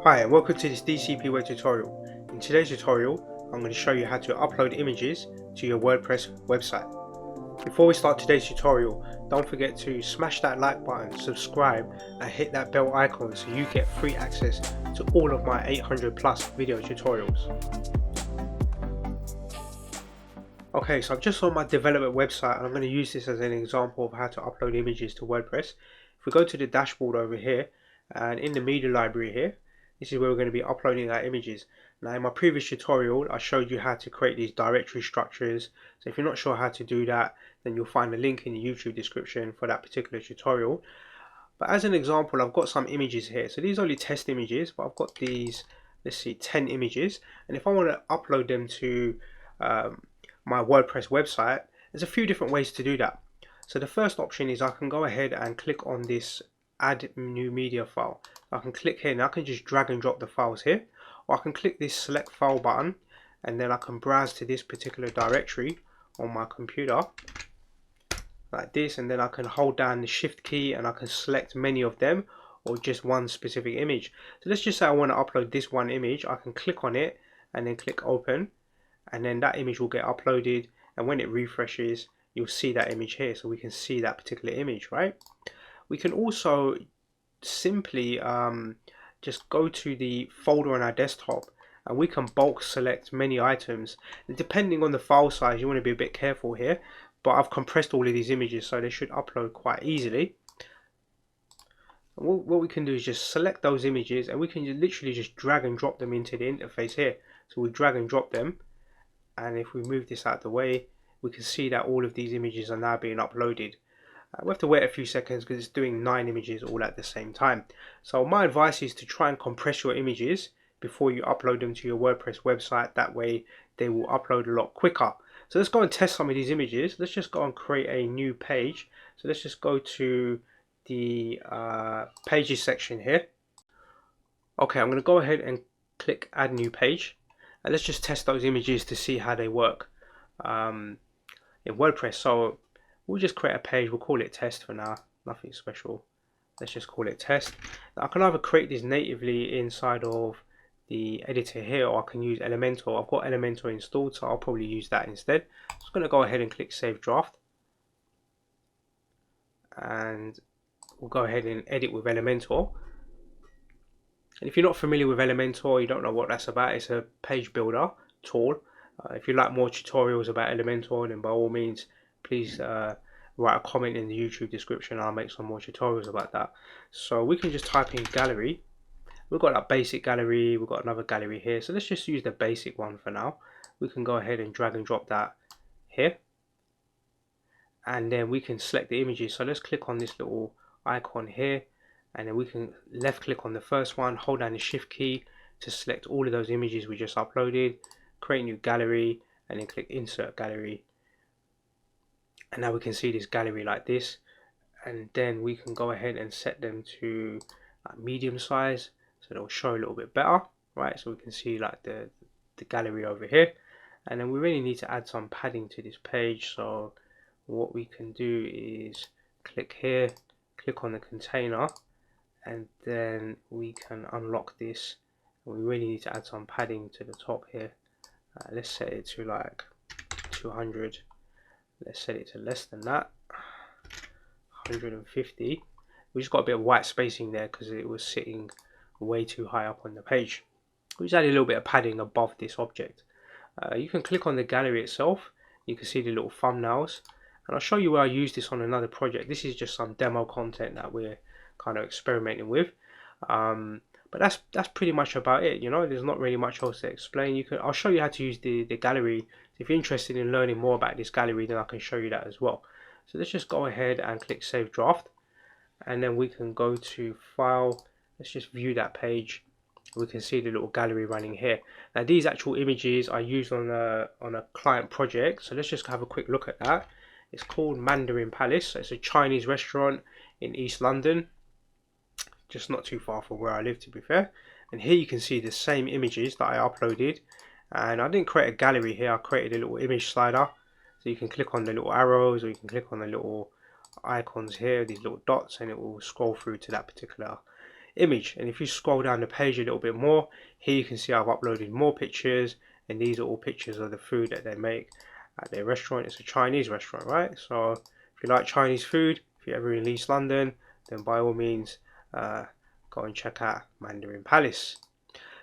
Hi and welcome to this DCP web tutorial. In today's tutorial I'm going to show you how to upload images to your WordPress website. Before we start today's tutorial, don't forget to smash that like button, subscribe and hit that bell icon so you get free access to all of my 800 plus video tutorials. Okay, so I'm just on my development website and I'm going to use this as an example of how to upload images to WordPress. If we go to the dashboard over here and in the media library here, this is where we're going to be uploading our images. Now in my previous tutorial I showed you how to create these directory structures, so if you're not sure how to do that then you'll find a link in the YouTube description for that particular tutorial. But as an example I've got some images here, so these are only test images, but I've got these, let's see, 10 images, and if I want to upload them to my WordPress website, there's a few different ways to do that. So the first option is I can go ahead and click on this add new media file. I can click here and I can just drag and drop the files here, or I can click this select file button and then I can browse to this particular directory on my computer like this, and then I can hold down the shift key and I can select many of them or just one specific image. So let's just say I want to upload this one image. I can click on it and then click open, and then that image will get uploaded, and when it refreshes you'll see that image here, so we can see that particular image, right? We can also simply just go to the folder on our desktop and we can bulk select many items, and depending on the file size you want to be a bit careful here, but I've compressed all of these images so they should upload quite easily. And what we can do is just select those images and we can literally just drag and drop them into the interface here. So we drag and drop them, and if we move this out of the way we can see that all of these images are now being uploaded. We have to wait a few seconds because it's doing 9 images all at the same time. So my advice is to try and compress your images before you upload them to your WordPress website. That way they will upload a lot quicker. So let's go and test some of these images. Let's just go and create a new page. So let's just go to the pages section here. Okay, I'm going to go ahead and click add new page, and let's just test those images to see how they work in WordPress. So we'll just create a page, we'll call it test for now, nothing special. Let's just call it test. Now, I can either create this natively inside of the editor here, or I can use Elementor. I've got Elementor installed, so I'll probably use that instead. I'm just going to go ahead and click save draft, and we'll go ahead and edit with Elementor. And if you're not familiar with Elementor, you don't know what that's about, it's a page builder tool. If you like more tutorials about Elementor, then by all means please write a comment in the YouTube description. I'll make some more tutorials about that. So we can just type in gallery. We've got that basic gallery, we've got another gallery here, so let's just use the basic one for now. We can go ahead and drag and drop that here, and then we can select the images. So let's click on this little icon here, and then we can left click on the first one, hold down the shift key to select all of those images we just uploaded, create new gallery, and then click insert gallery. And now we can see this gallery like this, and then we can go ahead and set them to medium size so they'll show a little bit better, right? So we can see like the gallery over here, and then we really need to add some padding to this page. So what we can do is click here, click on the container, and then we can unlock this. We really need to add some padding to the top here. Let's set it to like 200. Let's set it to less than that, 150. We just got a bit of white spacing there because it was sitting way too high up on the page. We just add a little bit of padding above this object. You can click on the gallery itself, you can see the little thumbnails, and I'll show you where I use this on another project. This is just some demo content that we're kind of experimenting with. But that's pretty much about it. You know, there's not really much else to explain. I'll show you how to use the gallery. If you're interested in learning more about this gallery, then I can show you that as well. So let's just go ahead and click save draft, and then we can go to file. Let's just view that page. We can see the little gallery running here. Now these actual images are used on a client project, so let's just have a quick look at that. It's called Mandarin Palace. So it's a Chinese restaurant in East London, just not too far from where I live, to be fair. And here you can see the same images that I uploaded, and I didn't create a gallery here, I created a little image slider. So you can click on the little arrows, or you can click on the little icons here, these little dots, and it will scroll through to that particular image. And if you scroll down the page a little bit more, here you can see I've uploaded more pictures, and these are all pictures of the food that they make at their restaurant. It's a Chinese restaurant, right? So if you like Chinese food, if you're ever in East London, then by all means go and check out Mandarin Palace.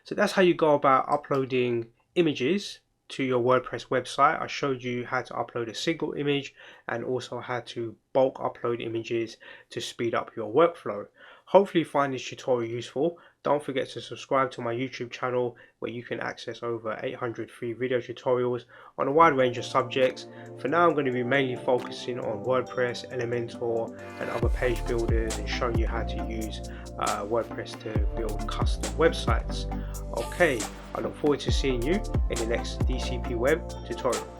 So that's how you go about uploading images to your WordPress website. I showed you how to upload a single image and also how to bulk upload images to speed up your workflow. Hopefully you find this tutorial useful. Don't forget to subscribe to my YouTube channel, where you can access over 800 free video tutorials on a wide range of subjects. For now, I'm going to be mainly focusing on WordPress, Elementor and other page builders, and showing you how to use WordPress to build custom websites. Okay, I look forward to seeing you in the next DCP Web tutorial.